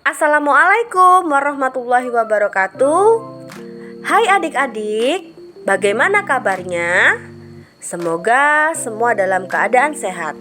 Assalamualaikum warahmatullahi wabarakatuh. Hai adik-adik, bagaimana kabarnya? Semoga semua dalam keadaan sehat.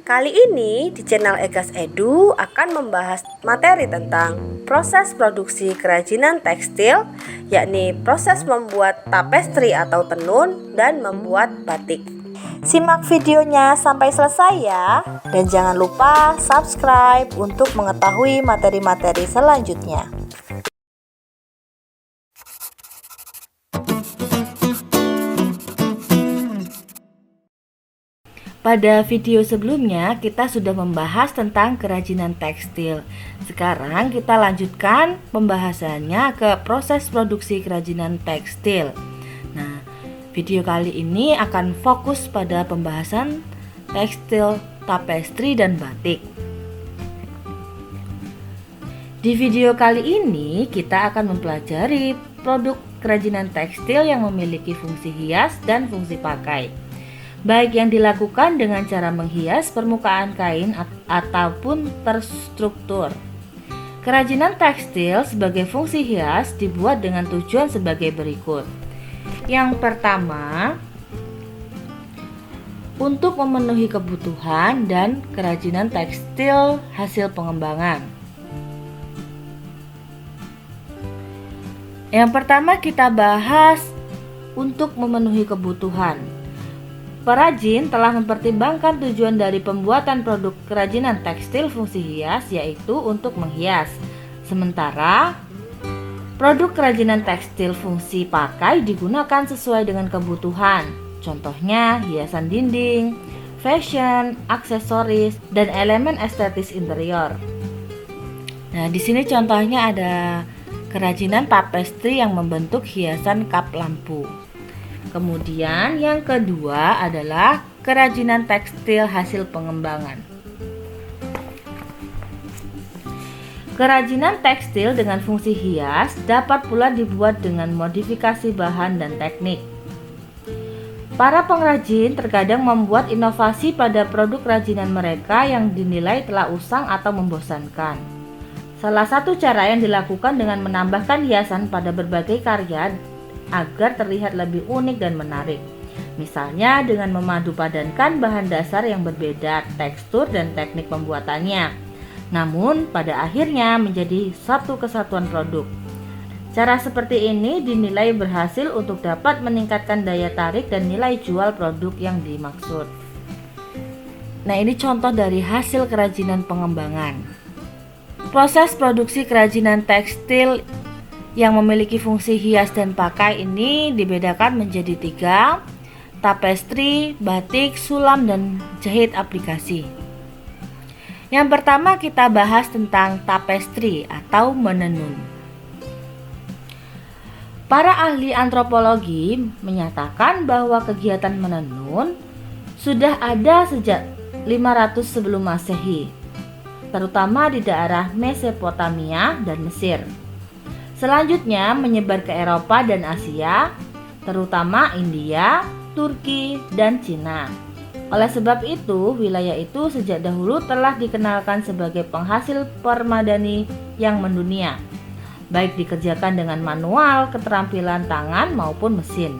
Kali ini di channel Egas Edu akan membahas materi tentang proses produksi kerajinan tekstil, yakni proses membuat tapestri atau tenun dan membuat batik. Simak videonya sampai selesai ya, dan jangan lupa subscribe untuk mengetahui materi-materi selanjutnya. Pada video sebelumnya kita sudah membahas tentang kerajinan tekstil. Sekarang kita lanjutkan pembahasannya ke proses produksi kerajinan tekstil. Nah, video kali ini akan fokus pada pembahasan tekstil, tapestri, dan batik. Di video kali ini kita akan mempelajari produk kerajinan tekstil yang memiliki fungsi hias dan fungsi pakai, baik yang dilakukan dengan cara menghias permukaan kain ataupun terstruktur. Kerajinan tekstil sebagai fungsi hias dibuat dengan tujuan sebagai berikut. Yang pertama, untuk memenuhi kebutuhan dan kerajinan tekstil hasil pengembangan. Yang pertama kita bahas untuk memenuhi kebutuhan. Perajin telah mempertimbangkan tujuan dari pembuatan produk kerajinan tekstil fungsi hias, yaitu untuk menghias. Sementara produk kerajinan tekstil fungsi pakai digunakan sesuai dengan kebutuhan. Contohnya hiasan dinding, fashion, aksesoris, dan elemen estetis interior. Nah, di sini contohnya ada kerajinan tapestri yang membentuk hiasan kap lampu. Kemudian yang kedua adalah kerajinan tekstil hasil pengembangan. Kerajinan tekstil dengan fungsi hias dapat pula dibuat dengan modifikasi bahan dan teknik. Para pengrajin terkadang membuat inovasi pada produk kerajinan mereka yang dinilai telah usang atau membosankan. Salah satu cara yang dilakukan dengan menambahkan hiasan pada berbagai karya agar terlihat lebih unik dan menarik. Misalnya dengan memadupadankan bahan dasar yang berbeda, tekstur dan teknik pembuatannya, namun pada akhirnya menjadi satu kesatuan produk. Cara seperti ini dinilai berhasil untuk dapat meningkatkan daya tarik dan nilai jual produk yang dimaksud. Nah, ini contoh dari hasil kerajinan pengembangan. Proses produksi kerajinan tekstil yang memiliki fungsi hias dan pakai ini dibedakan menjadi 3: tapestri, batik, sulam, dan jahit aplikasi. Yang pertama kita bahas tentang tapestri atau menenun. Para ahli antropologi menyatakan bahwa kegiatan menenun sudah ada sejak 500 sebelum Masehi, terutama di daerah Mesopotamia dan Mesir. Selanjutnya menyebar ke Eropa dan Asia, terutama India, Turki, dan Cina. Oleh sebab itu, wilayah itu sejak dahulu telah dikenalkan sebagai penghasil permadani yang mendunia, baik dikerjakan dengan manual, keterampilan tangan, maupun mesin.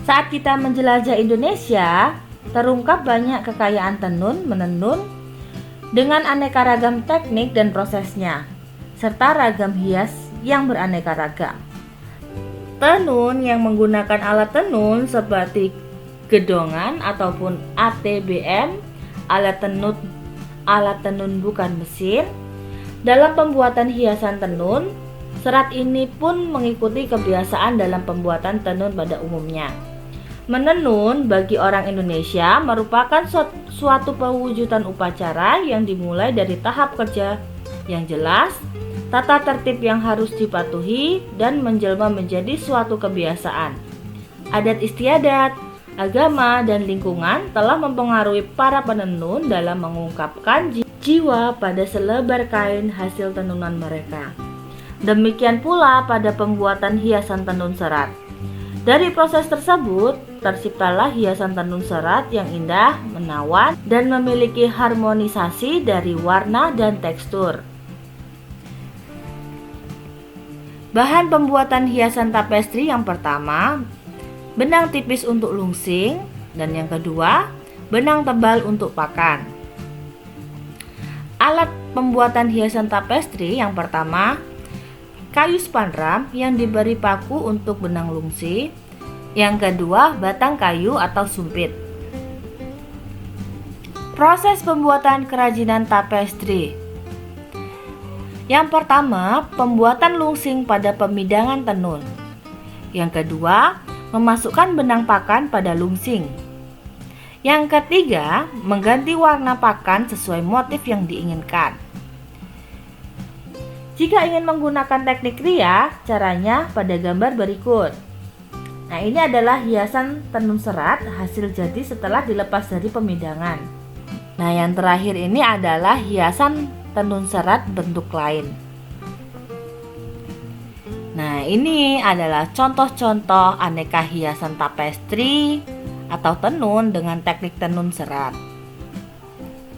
Saat kita menjelajah Indonesia, terungkap banyak kekayaan tenun menenun dengan aneka ragam teknik dan prosesnya, serta ragam hias yang beraneka ragam. Tenun yang menggunakan alat tenun seperti gedongan ataupun ATBM, alat tenun bukan mesin. Dalam pembuatan hiasan tenun, serat ini pun mengikuti kebiasaan dalam pembuatan tenun pada umumnya. Menenun bagi orang Indonesia merupakan suatu pewujudan upacara yang dimulai dari tahap kerja yang jelas, tata tertib yang harus dipatuhi, dan menjelma menjadi suatu kebiasaan. Adat istiadat, agama, dan lingkungan telah mempengaruhi para penenun dalam mengungkapkan jiwa pada selebar kain hasil tenunan mereka. Demikian pula pada pembuatan hiasan tenun serat. Dari proses tersebut, terciptalah hiasan tenun serat yang indah, menawan, dan memiliki harmonisasi dari warna dan tekstur. Bahan pembuatan hiasan tapestri yang pertama, benang tipis untuk lungsing, dan yang kedua, benang tebal untuk pakan. Alat pembuatan hiasan tapestri yang pertama, kayu spandram yang diberi paku untuk benang lungsi. Yang kedua, batang kayu atau sumpit. Proses pembuatan kerajinan tapestri. Yang pertama, pembuatan lungsing pada pemidangan tenun. Yang kedua, memasukkan benang pakan pada lungsing. Yang ketiga, mengganti warna pakan sesuai motif yang diinginkan. Jika ingin menggunakan teknik ria, caranya pada gambar berikut. Nah, ini adalah hiasan tenun serat hasil jadi setelah dilepas dari pemidangan. Nah, yang terakhir ini adalah hiasan tenun serat bentuk lain. Nah, ini adalah contoh-contoh aneka hiasan tapestri atau tenun dengan teknik tenun serat.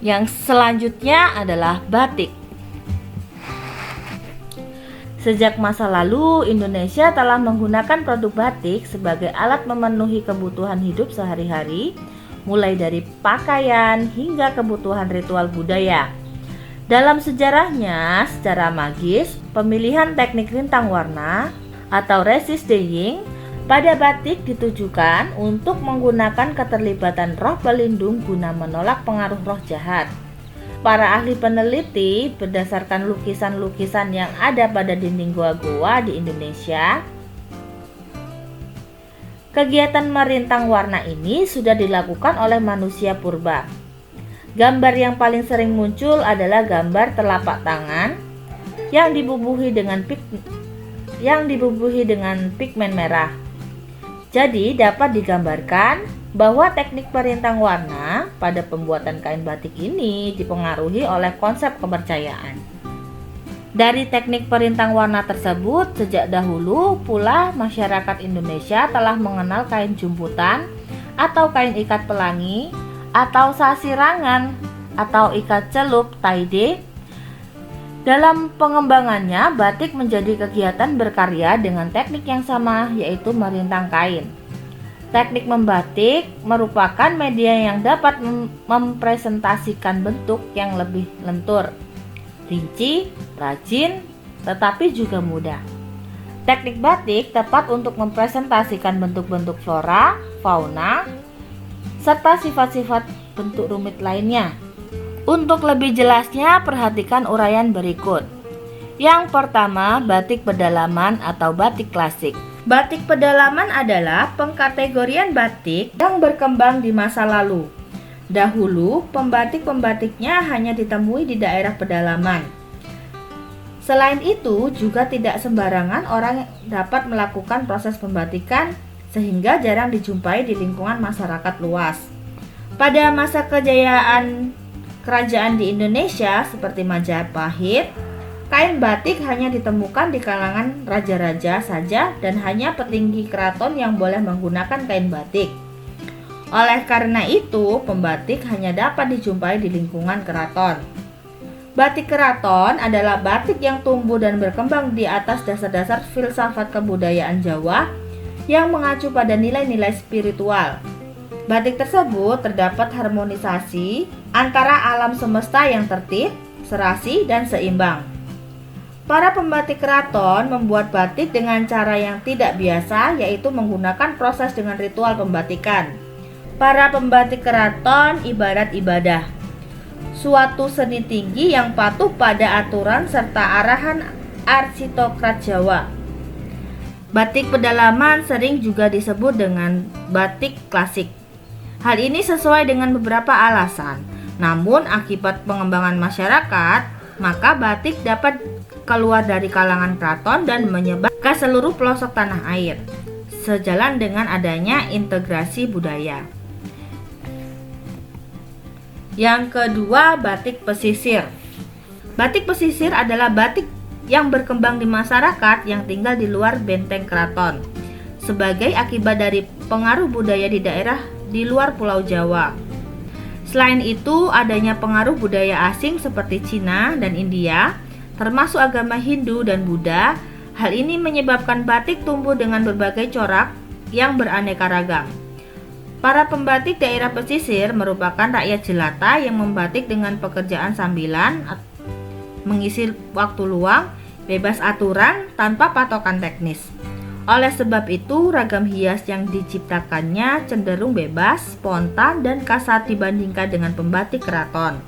Yang selanjutnya adalah batik. Sejak masa lalu, Indonesia telah menggunakan produk batik sebagai alat memenuhi kebutuhan hidup sehari-hari, mulai dari pakaian hingga kebutuhan ritual budaya. Dalam sejarahnya, secara magis, pemilihan teknik rintang warna atau resist dyeing pada batik ditujukan untuk menggunakan keterlibatan roh pelindung guna menolak pengaruh roh jahat. Para ahli peneliti berdasarkan lukisan-lukisan yang ada pada dinding goa-goa di Indonesia, kegiatan merintang warna ini sudah dilakukan oleh manusia purba. Gambar yang paling sering muncul adalah gambar telapak tangan yang dibubuhi dengan pigmen merah. Jadi dapat digambarkan bahwa teknik perintang warna pada pembuatan kain batik ini dipengaruhi oleh konsep kepercayaan. Dari teknik perintang warna tersebut, sejak dahulu pula masyarakat Indonesia telah mengenal kain jumputan atau kain ikat pelangi atau sasirangan atau ikat celup tie-dye. Dalam pengembangannya, batik menjadi kegiatan berkarya dengan teknik yang sama, yaitu merintang kain. Teknik membatik merupakan media yang dapat mempresentasikan bentuk yang lebih lentur, rinci, rajin, tetapi juga mudah. Teknik batik tepat untuk mempresentasikan bentuk-bentuk flora, fauna, serta sifat-sifat bentuk rumit lainnya. Untuk lebih jelasnya, perhatikan uraian berikut. Yang pertama, batik pedalaman atau batik klasik. Batik pedalaman adalah pengkategorian batik yang berkembang di masa lalu. Dahulu, pembatik-pembatiknya hanya ditemui di daerah pedalaman. Selain itu, juga tidak sembarangan orang dapat melakukan proses pembatikan, sehingga jarang dijumpai di lingkungan masyarakat luas. Pada masa kejayaan kerajaan di Indonesia seperti Majapahit, kain batik hanya ditemukan di kalangan raja-raja saja dan hanya petinggi keraton yang boleh menggunakan kain batik. Oleh karena itu, pembatik hanya dapat dijumpai di lingkungan keraton. Batik keraton adalah batik yang tumbuh dan berkembang di atas dasar-dasar filsafat kebudayaan Jawa yang mengacu pada nilai-nilai spiritual. Batik tersebut terdapat harmonisasi antara alam semesta yang tertib, serasi, dan seimbang. Para pembatik keraton membuat batik dengan cara yang tidak biasa, yaitu menggunakan proses dengan ritual pembatikan. Para pembatik keraton ibarat ibadah, suatu seni tinggi yang patuh pada aturan serta arahan aristokrat Jawa. Batik pedalaman sering juga disebut dengan batik klasik. Hal ini sesuai dengan beberapa alasan. Namun akibat pengembangan masyarakat, maka batik dapat keluar dari kalangan keraton dan menyebar ke seluruh pelosok tanah air, sejalan dengan adanya integrasi budaya. Yang kedua, batik pesisir. Batik pesisir adalah batik yang berkembang di masyarakat yang tinggal di luar benteng keraton, sebagai akibat dari pengaruh budaya di daerah di luar Pulau Jawa. Selain itu, adanya pengaruh budaya asing seperti Cina dan India, termasuk agama Hindu dan Buddha, Hal ini menyebabkan batik tumbuh dengan berbagai corak yang beraneka ragam. Para pembatik daerah pesisir merupakan rakyat jelata yang membatik dengan pekerjaan sambilan, mengisi waktu luang, bebas aturan, tanpa patokan teknis. Oleh sebab itu, ragam hias yang diciptakannya cenderung bebas, spontan, dan kasar dibandingkan dengan pembatik keraton.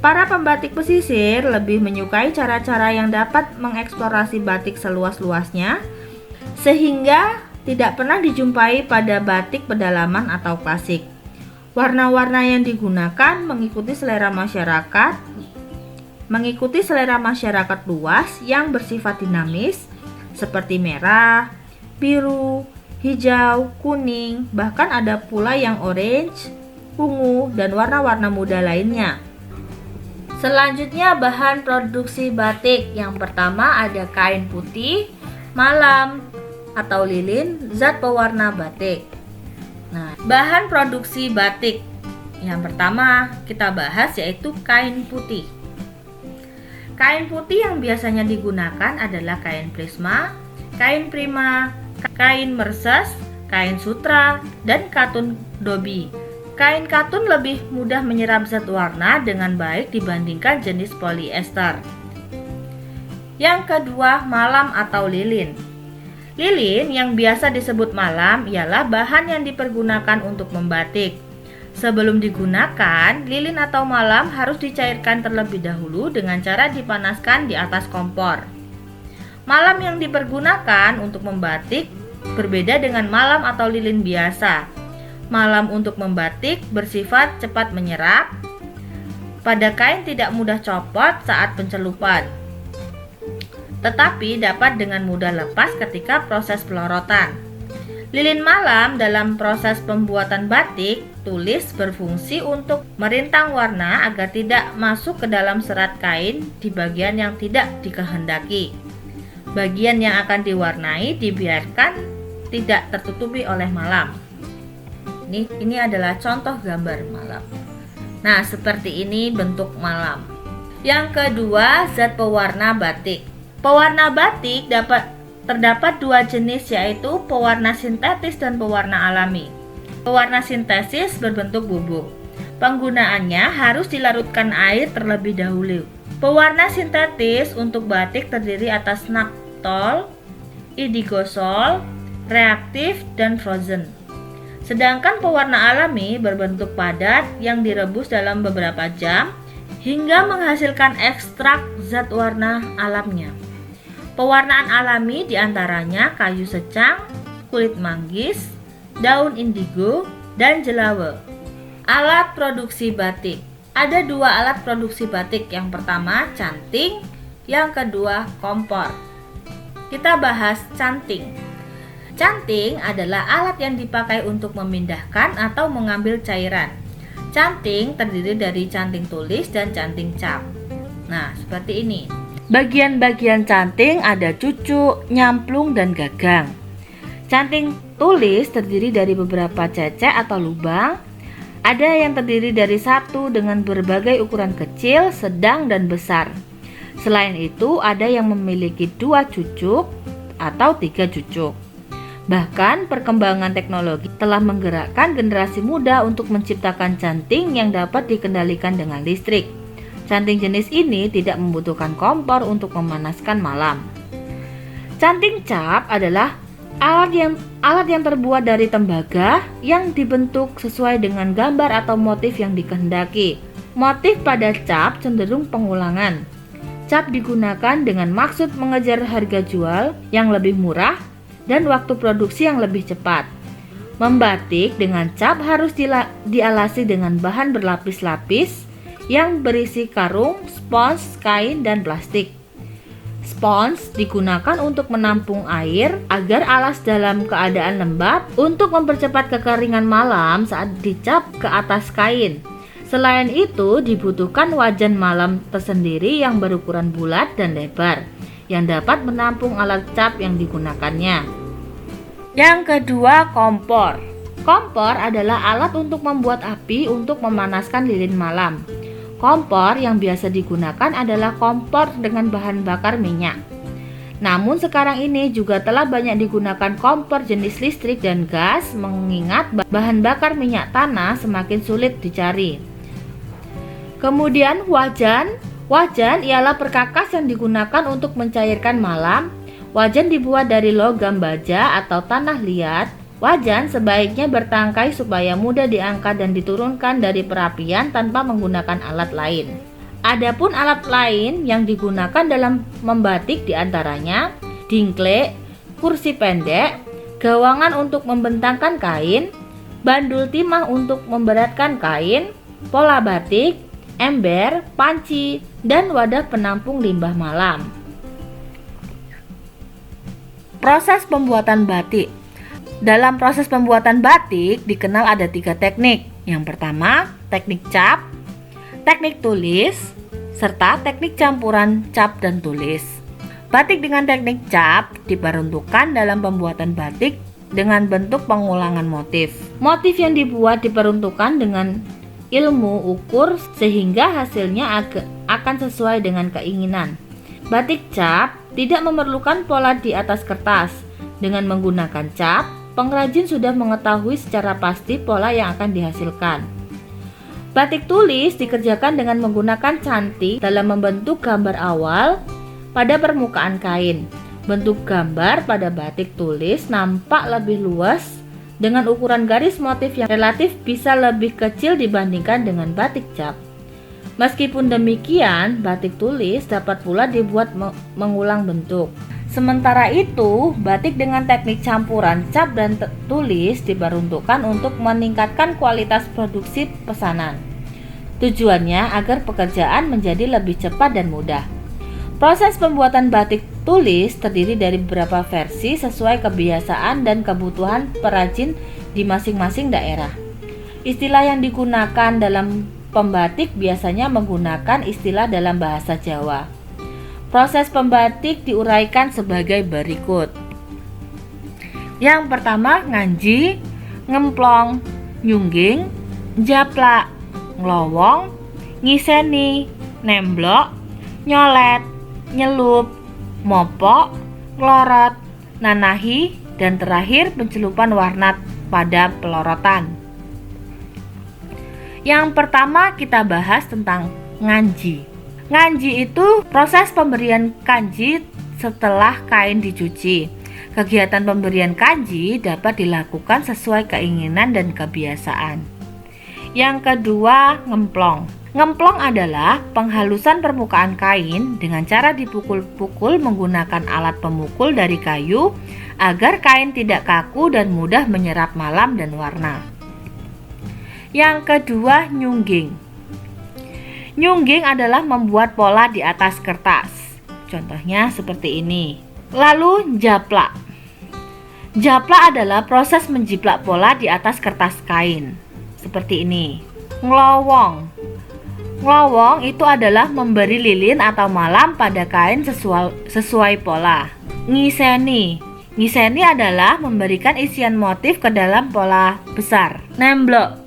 Para pembatik pesisir lebih menyukai cara-cara yang dapat mengeksplorasi batik seluas-luasnya, sehingga tidak pernah dijumpai pada batik pedalaman atau klasik. Warna-warna yang digunakan mengikuti selera masyarakat luas yang bersifat dinamis, seperti merah, biru, hijau, kuning, bahkan ada pula yang orange, ungu, dan warna-warna muda lainnya. Selanjutnya, bahan produksi batik. Yang pertama ada kain putih, malam atau lilin, zat pewarna batik. Nah, bahan produksi batik yang pertama kita bahas yaitu kain putih. Kain putih yang biasanya digunakan adalah kain prisma, kain prima, kain merses, kain sutra, dan katun dobi. Kain katun lebih mudah menyerap zat warna dengan baik dibandingkan jenis polyester. Yang kedua, malam atau lilin. Lilin yang biasa disebut malam ialah bahan yang dipergunakan untuk membatik. Sebelum digunakan, lilin atau malam harus dicairkan terlebih dahulu dengan cara dipanaskan di atas kompor. Malam yang dipergunakan untuk membatik berbeda dengan malam atau lilin biasa. Malam untuk membatik bersifat cepat menyerap pada kain, tidak mudah copot saat pencelupan, tetapi dapat dengan mudah lepas ketika proses pelorotan. Lilin malam dalam proses pembuatan batik tulis berfungsi untuk merintang warna agar tidak masuk ke dalam serat kain di bagian yang tidak dikehendaki. Bagian yang akan diwarnai dibiarkan tidak tertutupi oleh malam. Ini adalah contoh gambar malam. Nah, seperti ini bentuk malam. Yang kedua, zat pewarna batik. Pewarna batik terdapat dua jenis, yaitu pewarna sintetis dan pewarna alami. Pewarna sintesis berbentuk bubuk. Penggunaannya harus dilarutkan air terlebih dahulu. Pewarna sintetis untuk batik terdiri atas naphtol, idigosol, reaktif, dan frozen. Sedangkan pewarna alami berbentuk padat yang direbus dalam beberapa jam hingga menghasilkan ekstrak zat warna alamnya. Pewarnaan alami diantaranya kayu secang, kulit manggis, daun indigo, dan jelawe. Alat produksi batik. Ada dua alat produksi batik. Yang pertama canting, yang kedua kompor. Kita bahas canting. Canting adalah alat yang dipakai untuk memindahkan atau mengambil cairan. Canting terdiri dari canting tulis dan canting cap. Nah, seperti ini. Bagian-bagian canting ada cucuk, nyamplung, dan gagang. Canting tulis terdiri dari beberapa cecek atau lubang. Ada yang terdiri dari satu dengan berbagai ukuran kecil, sedang, dan besar. Selain itu, ada yang memiliki 2 cucuk atau 3 cucuk. Bahkan perkembangan teknologi telah menggerakkan generasi muda untuk menciptakan canting yang dapat dikendalikan dengan listrik. Canting jenis ini tidak membutuhkan kompor untuk memanaskan malam. Canting cap adalah alat yang terbuat dari tembaga yang dibentuk sesuai dengan gambar atau motif yang dikehendaki. Motif pada cap cenderung pengulangan. Cap digunakan dengan maksud mengejar harga jual yang lebih murah dan waktu produksi yang lebih cepat. Membatik dengan cap harus dialasi dengan bahan berlapis-lapis yang berisi karung, spons, kain, dan plastik. Spons digunakan untuk menampung air agar alas dalam keadaan lembab untuk mempercepat kekeringan malam saat dicap ke atas kain. Selain itu, dibutuhkan wajan malam tersendiri yang berukuran bulat dan lebar yang dapat menampung alat cap yang digunakannya. Yang kedua, kompor. Kompor adalah alat untuk membuat api untuk memanaskan lilin malam. Kompor yang biasa digunakan adalah kompor dengan bahan bakar minyak. Namun sekarang ini juga telah banyak digunakan kompor jenis listrik dan gas mengingat bahan bakar minyak tanah semakin sulit dicari. Kemudian wajan. Wajan ialah perkakas yang digunakan untuk mencairkan malam. Wajan dibuat dari logam baja atau tanah liat. Wajan sebaiknya bertangkai supaya mudah diangkat dan diturunkan dari perapian tanpa menggunakan alat lain. Adapun alat lain yang digunakan dalam membatik diantaranya dingklek, kursi pendek, gawangan untuk membentangkan kain, bandul timah untuk memberatkan kain, pola batik, ember, panci, dan wadah penampung limbah malam. Proses pembuatan batik. Dalam proses pembuatan batik dikenal ada 3 teknik. Yang pertama, teknik cap, teknik tulis, serta teknik campuran cap dan tulis. Batik dengan teknik cap diperuntukkan dalam pembuatan batik dengan bentuk pengulangan motif. Motif yang dibuat diperuntukkan dengan ilmu ukur sehingga hasilnya akan sesuai dengan keinginan. Batik cap tidak memerlukan pola di atas kertas. Dengan menggunakan cap, pengrajin sudah mengetahui secara pasti pola yang akan dihasilkan. Batik tulis dikerjakan dengan menggunakan cantik dalam membentuk gambar awal pada permukaan kain. Bentuk gambar pada batik tulis nampak lebih luas dengan ukuran garis motif yang relatif bisa lebih kecil dibandingkan dengan batik cap. Meskipun demikian, batik tulis dapat pula dibuat mengulang bentuk. Sementara itu, batik dengan teknik campuran cap dan tulis diperuntukkan untuk meningkatkan kualitas produksi pesanan. Tujuannya agar pekerjaan menjadi lebih cepat dan mudah. Proses pembuatan batik tulis terdiri dari beberapa versi sesuai kebiasaan dan kebutuhan perajin di masing-masing daerah. Istilah yang digunakan dalam pembatik biasanya menggunakan istilah dalam bahasa Jawa. Proses pembatik diuraikan sebagai berikut. Yang pertama, nganji, ngemplong, nyungging, japlak, nglowong, ngiseni, nemblok, nyolet, nyelup, mopok, nglorot, nanahi, dan terakhir pencelupan warna pada pelorotan. Yang pertama kita bahas tentang nganji. Nganji itu proses pemberian kanji setelah kain dicuci. Kegiatan pemberian kanji dapat dilakukan sesuai keinginan dan kebiasaan. Yang kedua, ngemplong. Ngemplong adalah penghalusan permukaan kain dengan cara dipukul-pukul menggunakan alat pemukul dari kayu agar kain tidak kaku dan mudah menyerap malam dan warna. Yang kedua, nyungging. Nyungging adalah membuat pola di atas kertas. Contohnya seperti ini. Lalu japlak. Japlak adalah proses menjiplak pola di atas kertas kain. Seperti ini. Nglowong. Nglowong itu adalah memberi lilin atau malam pada kain sesuai pola. Ngiseni. Ngiseni adalah memberikan isian motif ke dalam pola besar. Nemblok.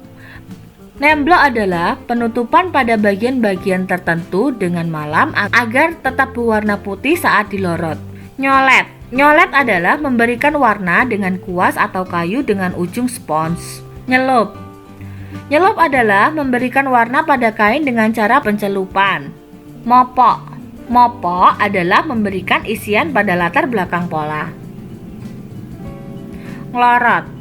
Nemblok adalah penutupan pada bagian-bagian tertentu dengan malam agar tetap berwarna putih saat dilorot. Nyolet. Nyolet adalah memberikan warna dengan kuas atau kayu dengan ujung spons. Nyelup. Nyelup adalah memberikan warna pada kain dengan cara pencelupan. Mopok. Mopok adalah memberikan isian pada latar belakang pola. Nglorot.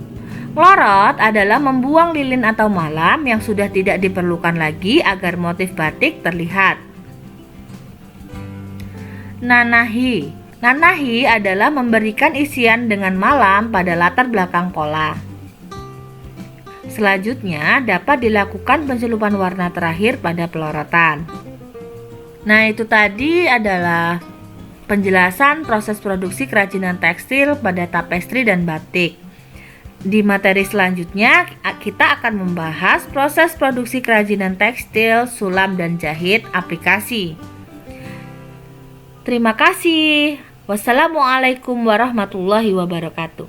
Nglorot adalah membuang lilin atau malam yang sudah tidak diperlukan lagi agar motif batik terlihat. Nanahi. Nanahi adalah memberikan isian dengan malam pada latar belakang pola. Selanjutnya dapat dilakukan pencelupan warna terakhir pada pelorotan. Nah, itu tadi adalah penjelasan proses produksi kerajinan tekstil pada tapestri dan batik. Di materi selanjutnya kita akan membahas proses produksi kerajinan tekstil, sulam dan jahit aplikasi. Terima kasih. Wassalamualaikum warahmatullahi wabarakatuh.